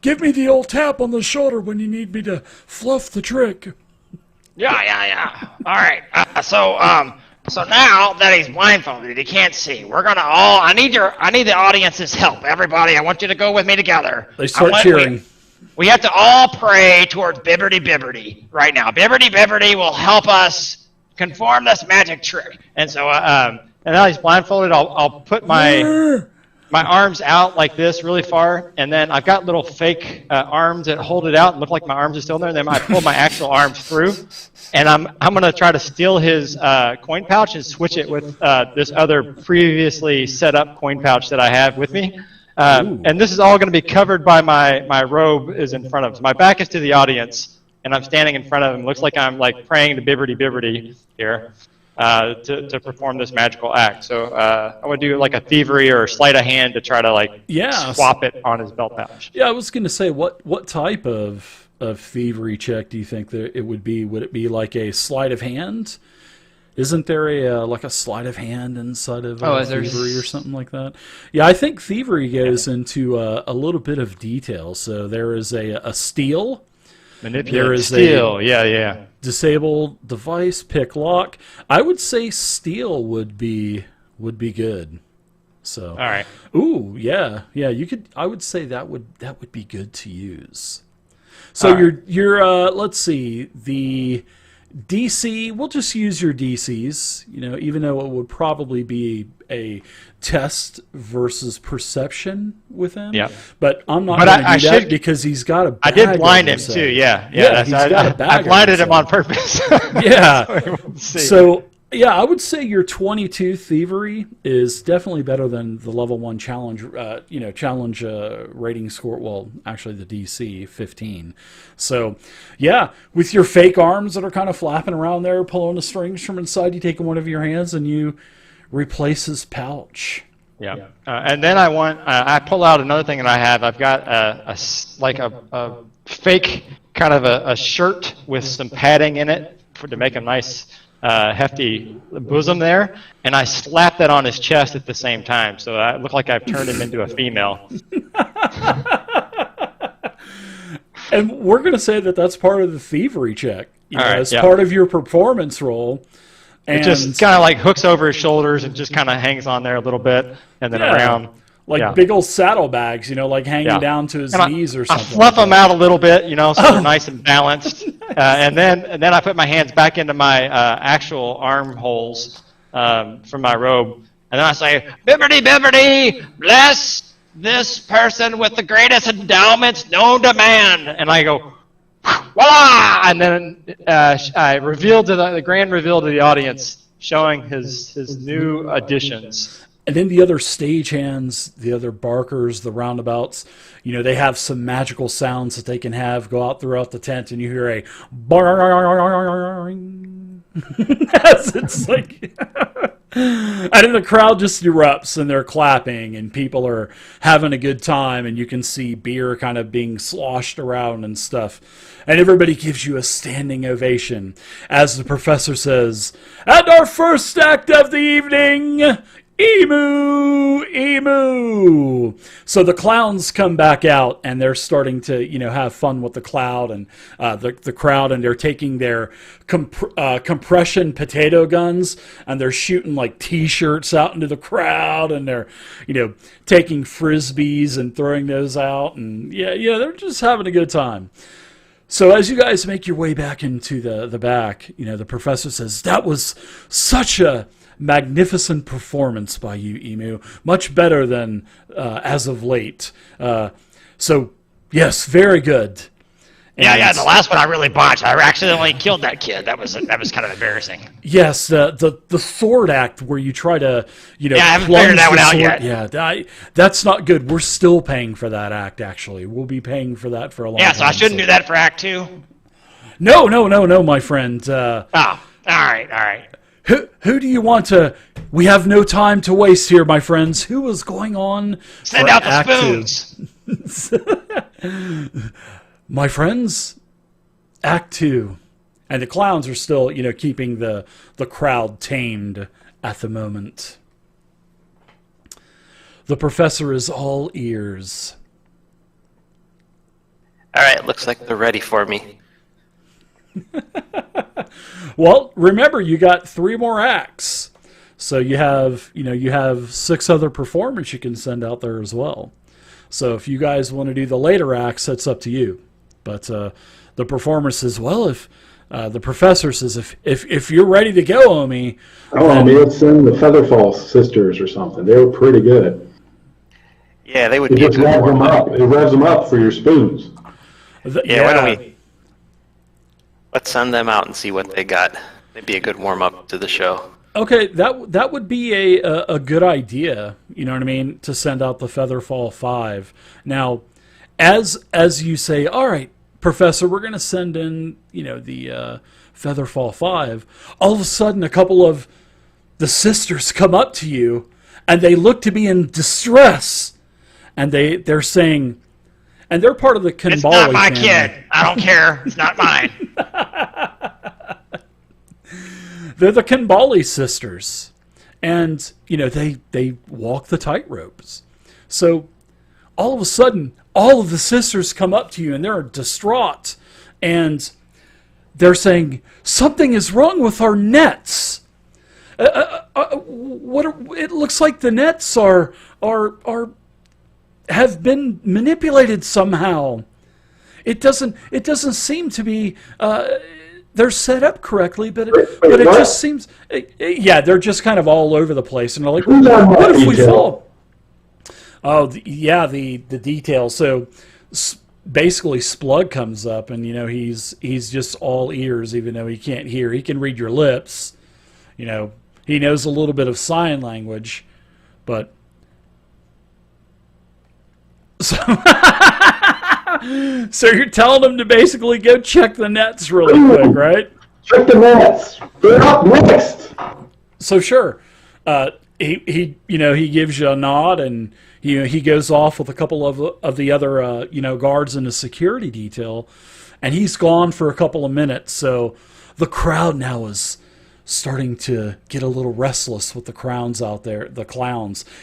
give me the old tap on the shoulder when you need me to fluff the trick. Yeah. All right. So now that he's blindfolded, he can't see. We're gonna all. I need the audience's help. Everybody, I want you to go with me together. They start cheering. We have to all pray towards Bibberty Bibberty right now. Bibberty Bibberty will help us conform this magic trick. And so, and now he's blindfolded. I'll put my arms out like this really far, and then I've got little fake arms that hold it out and look like my arms are still there. And then I pull my actual arms through, and I'm gonna try to steal his coin pouch and switch it with this other previously set up coin pouch that I have with me. And this is all going to be covered by my robe is in front of him. So my back is to the audience, and I'm standing in front of him. Looks like I'm like praying to Bibberty Bibberty here to perform this magical act. So I would do like a thievery or sleight of hand to try to like swap it on his belt pouch. Yeah, I was going to say, what type of thievery check do you think that it would be? Would it be like a sleight of hand? Isn't there a sleight of hand inside of thievery or something like that? Yeah, I think thievery goes into a little bit of detail. So there is a steal. There is steal. A disable device, pick lock. I would say steal would be good. So all right. Ooh, yeah. You could. I would say that would be good to use. So you're let's see, the DC, we'll just use your DCs, even though it would probably be a test versus perception with him. Yeah. But I'm not going to do that because he's got a bag. I did blind him too, yeah. He's got a bag. I blinded him on purpose. Yeah. So, yeah, I would say your 22 thievery is definitely better than the level 1 challenge, challenge rating score. Well, actually the DC 15. So, yeah, with your fake arms that are kind of flapping around there, pulling the strings from inside, you take one of your hands and you replace his pouch. Yeah. And then I pull out another thing that I have. I've got a fake kind of a shirt with some padding in it to make a nice hefty bosom there, and I slap that on his chest at the same time, so I look like I've turned him into a female. And we're going to say that that's part of the thievery check, as part of your performance roll. And it just kind of like hooks over his shoulders and just kind of hangs on there a little bit, and then around. Like big old saddlebags, like hanging down to his knees or something. I fluff them out a little bit, so they're nice and balanced. And then I put my hands back into my actual armholes from my robe. And then I say, Bibberty, Bibberty, bless this person with the greatest endowments known to man. And I go, voila! And then I revealed to the grand reveal to the audience, showing his new additions. And then the other stagehands, the other barkers, the roundabouts, they have some magical sounds that they can have go out throughout the tent, and you hear a boing. As it's like, and then the crowd just erupts, and they're clapping, and people are having a good time, and you can see beer kind of being sloshed around and stuff. And everybody gives you a standing ovation as the professor says, "And our first act of the evening, Emu, Emu." So the clowns come back out, and they're starting to, have fun with the crowd, and the crowd, and they're taking their compression potato guns, and they're shooting like T-shirts out into the crowd, and they're, taking frisbees and throwing those out, and they're just having a good time. So as you guys make your way back into the back, the professor says, "That was such a magnificent performance by you, Emu. Much better than as of late. So, yes, very good." And the last one I really botched. I accidentally killed that kid. That was kind of embarrassing. Yes, the sword act where you try to, I haven't figured that one out yet. Yeah, that's not good. We're still paying for that act, actually. We'll be paying for that for a long time. Yeah, so I shouldn't do that for Act 2? No, my friend. All right. Who do you want to... We have no time to waste here, my friends. Who is going on? Send out the spoons. My friends, Act 2. And the clowns are still, keeping the crowd tamed at the moment. The professor is all ears. right, looks like they're ready for me. Well, remember, you got 3 more acts. So you have 6 other performers you can send out there as well. So if you guys want to do the later acts, that's up to you. But the performer says, well, if the professor says, if you're ready to go, Omi. Let's send the Featherfall sisters or something. They were pretty good. Yeah, they would It be a just good revs them warm-up. up. It revs them up for your spoons. Yeah, why don't we... Let's send them out and see what they got. They'd be a good warm-up to the show. Okay, that would be a good idea, you know what I mean, to send out the Featherfall 5. Now, as you say, all right, Professor, we're going to send in, the Featherfall 5, all of a sudden a couple of the sisters come up to you, and they look to be in distress, and they're saying, and they're part of the Kinbali It's not my family. kid. I don't care. It's not mine. They're the Kinbali sisters, and they walk the tightropes. So all of a sudden, all of the sisters come up to you, and they're distraught, and they're saying something is wrong with our nets. It looks like the nets have been manipulated somehow. It doesn't seem to be. They're set up correctly, but it just seems. They're just kind of all over the place, and they're like, "What if we fall?" Oh, the details. So basically, Splug comes up, and he's just all ears, even though he can't hear. He can read your lips. He knows a little bit of sign language, but so. So you're telling him to basically go check the nets really quick, right? Check the nets. They're up next. So sure, he gives you a nod, and he goes off with a couple of the other guards in the security detail, and he's gone for a couple of minutes. So the crowd now is starting to get a little restless with the clowns out there,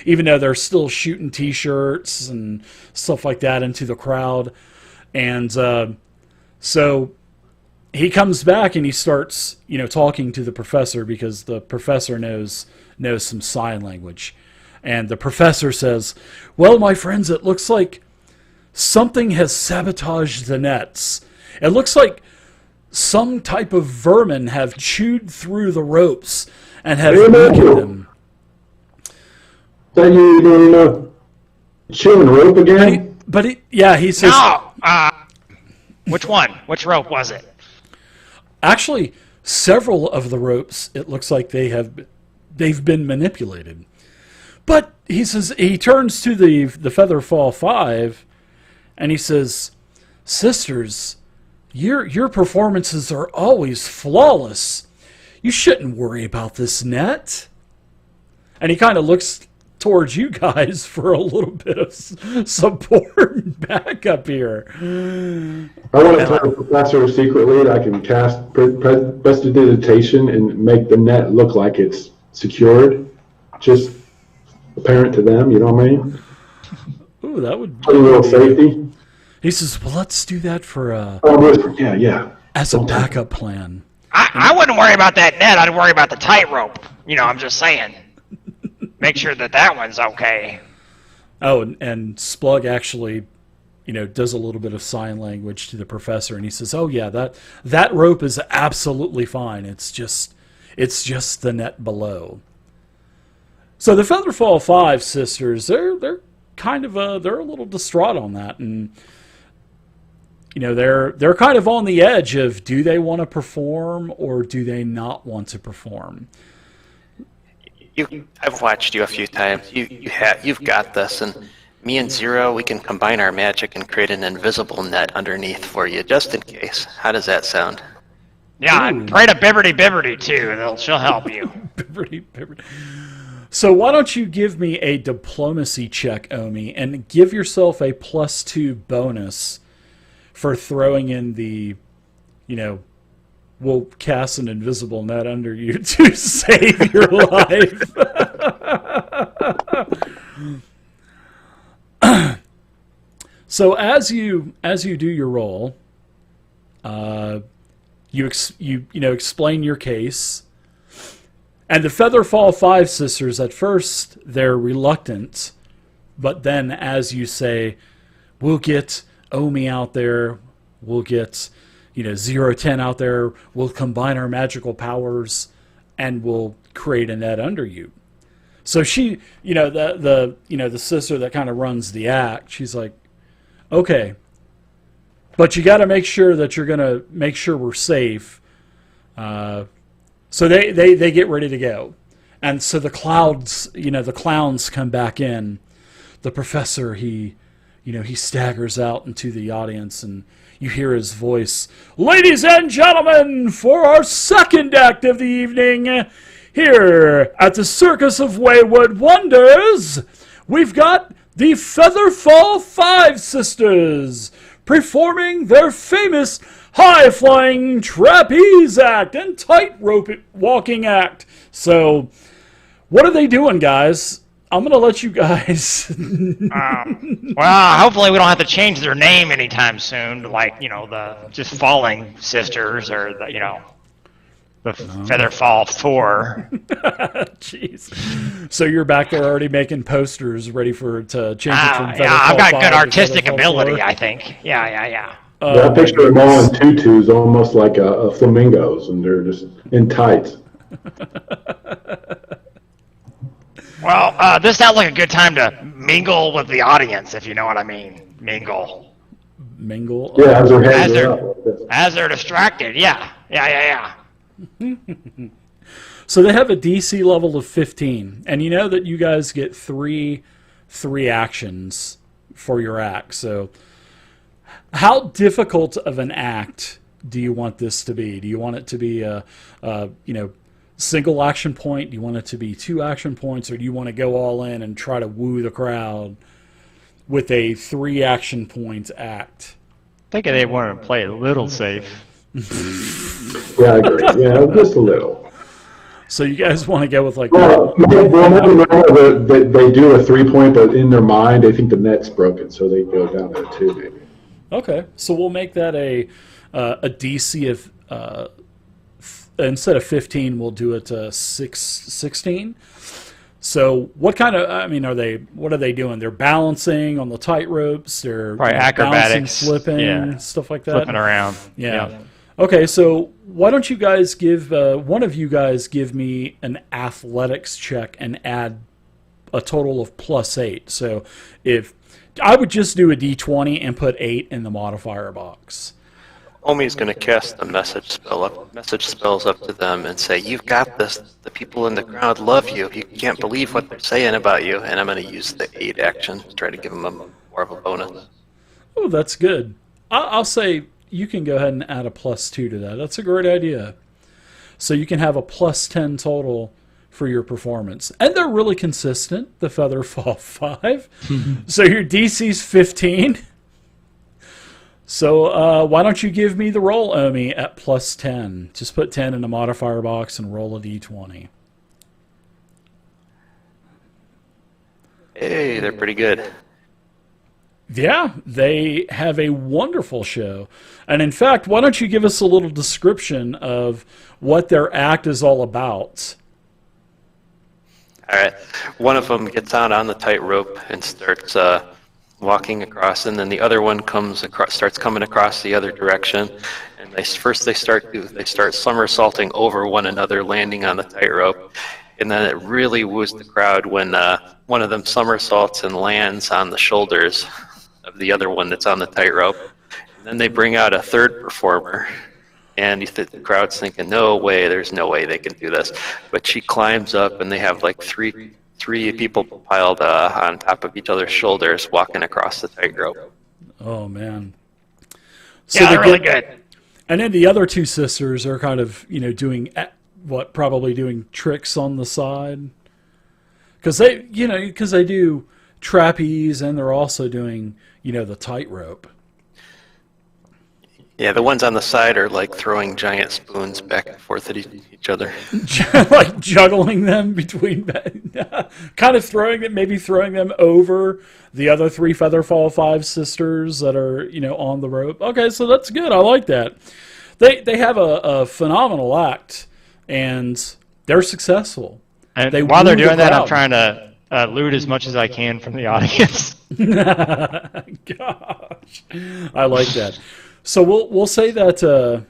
even though they're still shooting T-shirts and stuff like that into the crowd. And so he comes back and he starts, talking to the professor, because the professor knows some sign language. And the professor says, well, my friends, it looks like something has sabotaged the nets. It looks like some type of vermin have chewed through the ropes and have weakened them. That you chewing rope again? He says... No! Which one? Which rope was it? Actually, several of the ropes, it looks like they've been manipulated. But he says, he turns to the Featherfall 5, and he says, sisters, your performances are always flawless. You shouldn't worry about this net. And he kind of looks towards you guys for a little bit of support and backup here. I want to tell the professor secretly that I can cast prestidigitation and make the net look like it's secured. Just apparent to them, you know what I mean? Ooh, that would a little safety. He says, well, let's do that for as a backup plan. I wouldn't worry about that net. I'd worry about the tightrope. I'm just saying. Make sure that one's okay. Oh, and Splug actually, does a little bit of sign language to the professor, and he says, oh yeah, that rope is absolutely fine. It's just the net below. So the Featherfall 5 sisters, they're kind of they're a little distraught on that, and they're kind of on the edge of, do they want to perform or do they not want to perform? I've watched you a few times. You've got this, and me and Zero, we can combine our magic and create an invisible net underneath for you, just in case. How does that sound? Yeah, and pray to Bibberty too. She'll help you. Bibberty. So why don't you give me a diplomacy check, Omi, and give yourself a +2 bonus for throwing in the, we'll cast an invisible net under you to save your life. So as you do your roll, you explain your case, and the Featherfall Five Sisters at first they're reluctant, but then as you say, we'll get Omi out there, we'll get 010 out there, we'll combine our magical powers, and we'll create a net under you. So she, the sister that kind of runs the act, she's like, okay, but you got to make sure that you're going to make sure we're safe. So they get ready to go. And so the clowns come back in. The professor, he staggers out into the audience, and you hear his voice, "Ladies and gentlemen, for our second act of the evening, here at the Circus of Wayward Wonders, we've got the Featherfall Five Sisters performing their famous high-flying trapeze act and tightrope walking act." So, what are they doing, guys? I'm going to let you guys... Well, hopefully we don't have to change their name anytime soon, like, the just Falling Sisters or, the Featherfall 4. Jeez. So you're back there already making posters ready to change it from Featherfall 5 I've got good to artistic Featherfall ability, 4? I think. Yeah. Yeah, I picture them all in tutus, almost like flamingos, and they're just in tights. Well, this sounds like a good time to mingle with the audience, if you know what I mean. Mingle. Mingle? Yeah, as their heads are up. As they're distracted, yeah. So they have a DC level of 15, and you know that you guys get three actions for your act. So how difficult of an act do you want this to be? Do you want it to be a single action point? Do you want it to be 2 action points, or do you want to go all in and try to woo the crowd with a 3 action point act? I think they want to play it a little safe. Yeah, I agree. Yeah, just a little. So you guys want to go with like... Well, they do a 3-point, but in their mind, they think the net's broken, so they go down to 2, maybe. Okay, so we'll make that a DC of... instead of 15, we'll do it 16. So what kind of, what are they doing? They're balancing on the tight ropes. They're acrobatics, flipping, stuff like that. Flipping around. Yeah. Okay, so why don't you guys one of you guys give me an athletics check and add a total of +8. So if I would just do a D20 and put 8 in the modifier box. Omi's going to cast a message spells up to them and say, "You've got this. The people in the crowd love you. You can't believe what they're saying about you." And I'm going to use the 8 action to try to give them more of a bonus. Oh, that's good. I'll say you can go ahead and add a +2 to that. That's a great idea. So you can have a +10 total for your performance. And they're really consistent, the Featherfall 5. So your DC's 15. So why don't you give me the roll, Omi, at +10. Just put 10 in the modifier box and roll a D20. Hey, they're pretty good. Yeah, they have a wonderful show. And in fact, why don't you give us a little description of what their act is all about? All right. One of them gets out on the tightrope and starts walking across, and then the other one starts coming across the other direction. And they start somersaulting over one another, landing on the tightrope. And then it really woos the crowd when one of them somersaults and lands on the shoulders of the other one that's on the tightrope. And then they bring out a third performer, and the crowd's thinking, "No way, there's no way they can do this." But she climbs up, and they have like three people piled on top of each other's shoulders, walking across the tightrope. Oh man! So yeah, they're really good. And then the other 2 sisters are kind of doing probably doing tricks on the side, because they do trapeze, and they're also doing the tightrope. Yeah, the ones on the side are like throwing giant spoons back and forth at each other. Like juggling them between, kind of maybe throwing them over the other 3 Featherfall 5 sisters that are, on the rope. Okay, so that's good. I like that. They have a phenomenal act, and they're successul. And while they're doing that, I'm trying to loot as much as I can from the audience. Gosh, I like that. So we'll say that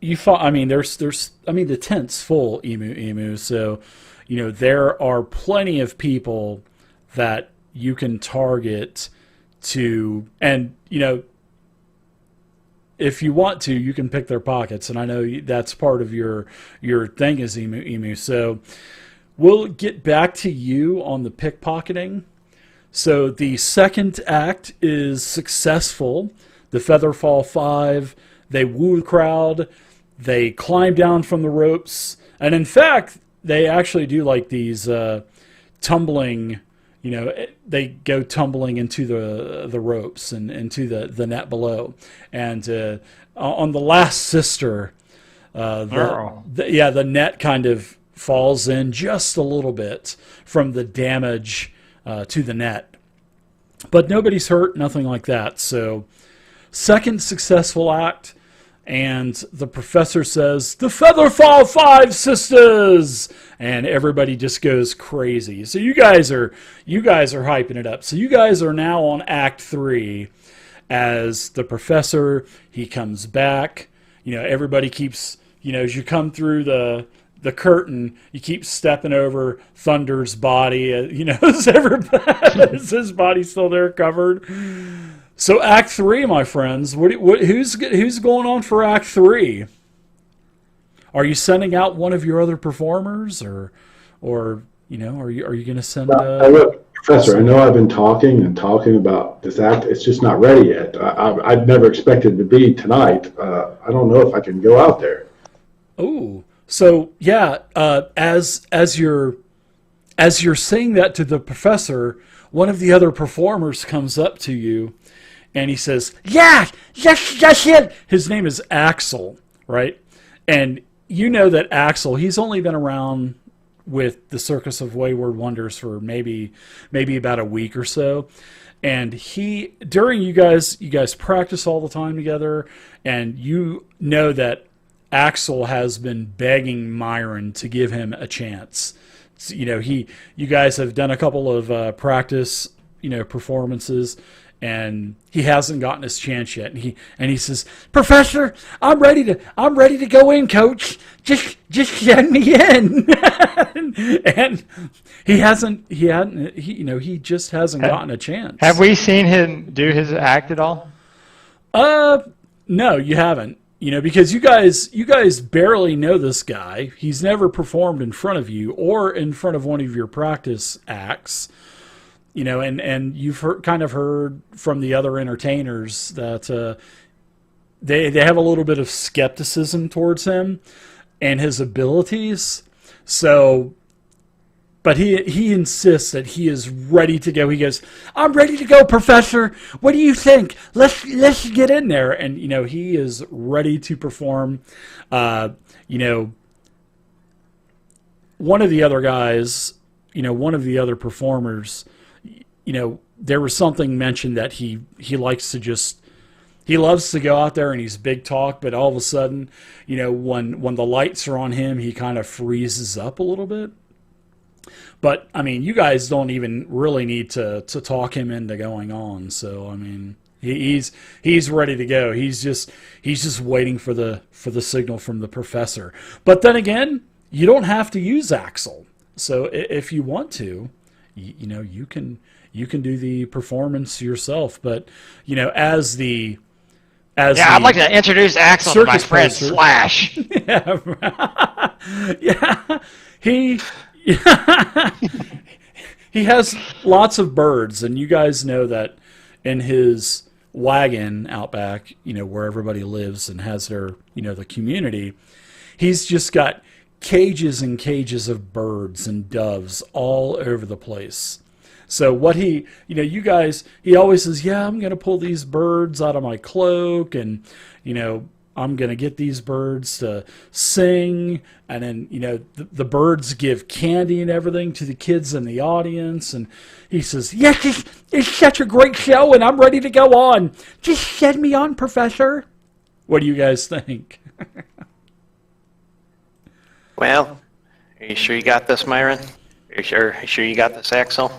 you fought. I mean, there's the tent's full, emu. So there are plenty of people that you can target to, and if you want to, you can pick their pockets. And I know that's part of your thing is emu. So we'll get back to you on the pickpocketing. So the second act is successful. The Featherfall 5, they woo the crowd, they climb down from the ropes, and in fact, they actually do like these tumbling, they go tumbling into the ropes and into the net below. And on the last sister, the net kind of falls in just a little bit from the damage to the net. But nobody's hurt, nothing like that, so... Second successful act, and the professor says, "The Featherfall 5 sisters!" And everybody just goes crazy. So you guys are hyping it up. So you guys are now on Act 3 as the professor, he comes back. Everybody keeps, as you come through the curtain, you keep stepping over Thunder's body. Is his body still there covered? So Act 3, my friends, who's going on for Act 3? Are you sending out one of your other performers, or are you going to send? Look, Professor, I know I've been talking about this act. It's just not ready yet. I'd never expected to be tonight. I don't know if I can go out there. Oh, so yeah. As you're saying that to the professor, one of the other performers comes up to you. And he says, "Yeah, yes, it." His name is Axel, right? And you know that Axel, he's only been around with the Circus of Wayward Wonders for maybe about a week or so. And during you guys practice all the time together, and you know that Axel has been begging Myron to give him a chance. So, you guys have done a couple of practice, performances. And he hasn't gotten his chance yet. And he says, "Professor, I'm ready to go in, Coach. Just send me in." And he just hasn't gotten a chance. Have we seen him do his act at all? No, you haven't. Because you guys barely know this guy. He's never performed in front of you or in front of one of your practice acts. And you've kind of heard from the other entertainers that they have a little bit of skepticism towards him and his abilities. So, but he insists that he is ready to go. He goes, "I'm ready to go, Professor. What do you think? Let's get in there." And he is ready to perform. One of the other guys, one of the other performers. There was something mentioned that he likes to he loves to go out there and he's big talk, but all of a sudden, when the lights are on him, he kind of freezes up a little bit. But I mean, you guys don't even really need to talk him into going on. So I mean, he's ready to go. He's just waiting for the signal from the professor. But then again, you don't have to use Axel. So if you want to, you can do the performance yourself, but I'd like to introduce Axel to my friend Slash. Yeah, he has lots of birds, and you guys know that in his wagon out back, where everybody lives and has their, the community, he's just got cages and cages of birds and doves all over the place. So what he, you guys, he always says, yeah, I'm going to pull these birds out of my cloak, and, I'm going to get these birds to sing. And then, the birds give candy and everything to the kids in the audience. And he says, yes, it's such a great show, and I'm ready to go on. Just send me on, Professor. What do you guys think? Well, are you sure you got this, Myron? Are you sure you got this, Axel?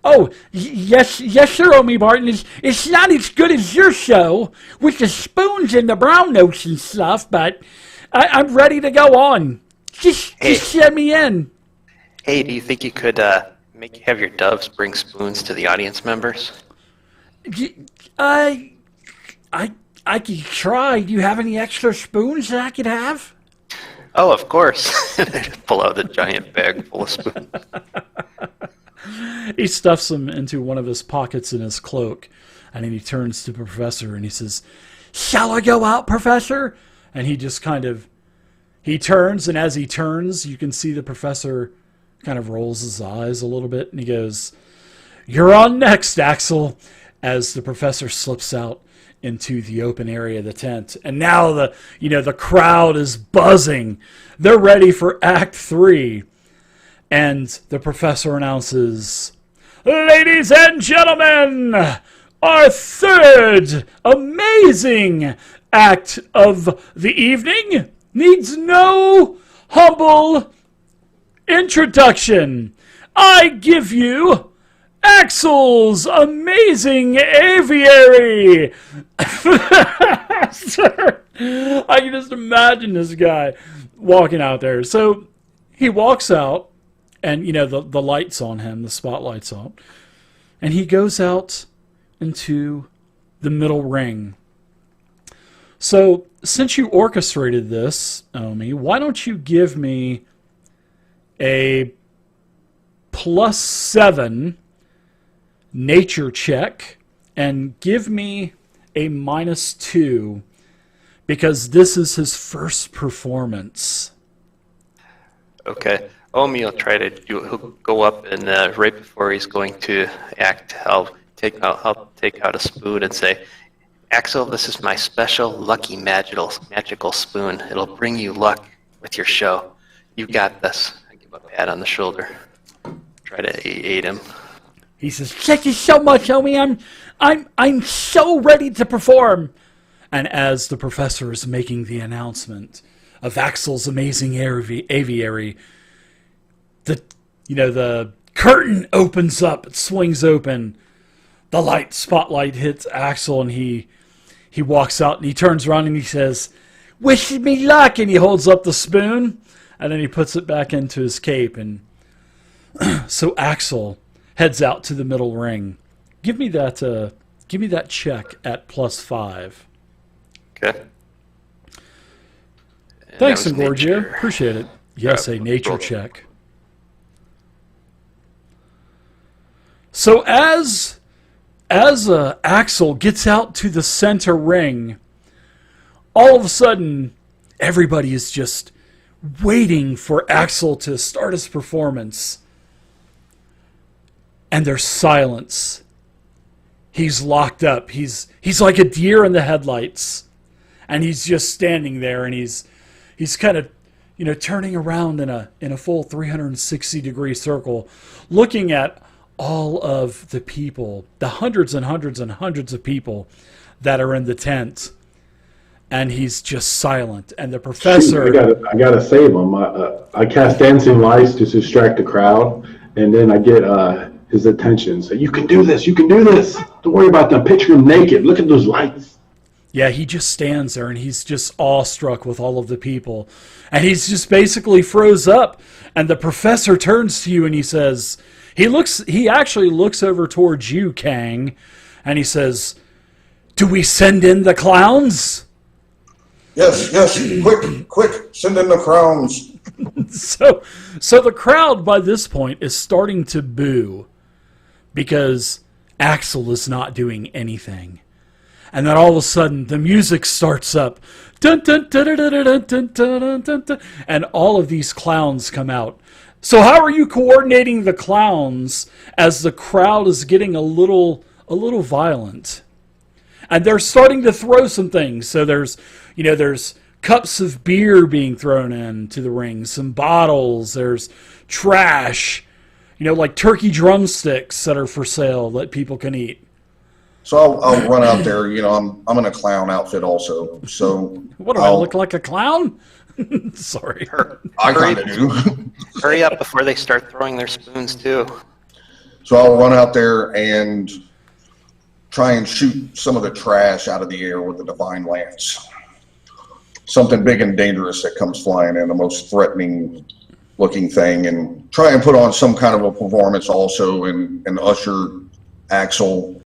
Oh, yes, sir, Omi Barton. It's not as good as your show with the spoons and the brown notes and stuff, but I'm ready to go on. Just send me in. Hey, do you think you could have your doves bring spoons to the audience members? I could try. Do you have any extra spoons that I could have? Oh, of course. Pull out a giant bag full of spoons. He stuffs them into one of his pockets in his cloak, and then he turns to the professor and he says, shall I go out, Professor? And he just he turns, and as he turns, you can see the professor kind of rolls his eyes a little bit, and he goes, you're on next, Axel, as the professor slips out into the open area of the tent. And now the crowd is buzzing. They're ready for Act 3. And the professor announces, ladies and gentlemen, our third amazing act of the evening needs no humble introduction. I give you Axel's amazing aviary. Sir, I can just imagine this guy walking out there. So he walks out, and, the light's on him, the spotlight's on. And he goes out into the middle ring. So, since you orchestrated this, Omi, why don't you give me a +7 nature check and give me a -2, because this is his first performance. Okay. Omi will try to he'll go up, and right before he's going to act, I'll take out a spoon and say, Axel, this is my special lucky magical spoon. It'll bring you luck with your show. You got this. I give a pat on the shoulder. Try to aid him. He says, thank you so much, Omi. I'm so ready to perform. And as the professor is making the announcement of Axel's amazing aviary, the curtain opens up, it swings open, the spotlight hits Axel, and he walks out, and he turns around and he says, wish me luck, and he holds up the spoon, and then he puts it back into his cape. And so Axel heads out to the middle ring. Give me that check at +5. Okay. Thanks, Engorgia. Appreciate it. Yes, a nature check. So as Axel gets out to the center ring, all of a sudden, everybody is just waiting for Axel to start his performance. And there's silence. He's locked up. He's like a deer in the headlights. And he's just standing there, and he's kind of, turning around in a full 360-degree circle, looking at all of the people, the hundreds and hundreds and hundreds of people that are in the tent. And he's just silent. And the professor... I gotta save him. I cast dancing lights to distract the crowd, and then I get his attention. So, you can do this. You can do this. Don't worry about them. Picture him naked. Look at those lights. Yeah, he just stands there, and he's just awestruck with all of the people. And he's just basically froze up. And the professor turns to you, and he says... He actually looks over towards you, Kang, and he says, do we send in the clowns? Yes, quick, send in the clowns. So the crowd by this point is starting to boo because Axel is not doing anything. And then all of a sudden the music starts up. Dun, dun, dun, dun, dun, dun, dun, dun, dun, dun, and all of these clowns come out. So how are you coordinating the clowns as the crowd is getting a little violent? And they're starting to throw some things. So there's cups of beer being thrown into the ring, some bottles, there's trash, like turkey drumsticks that are for sale that people can eat. So I'll run out there. I'm in a clown outfit also. So What do I look like, a clown? Sorry. I kind of do. Hurry up before they start throwing their spoons too. So I'll run out there and try and shoot some of the trash out of the air with the divine lance. Something big and dangerous that comes flying in, the most threatening looking thing, and try and put on some kind of a performance also and usher Axel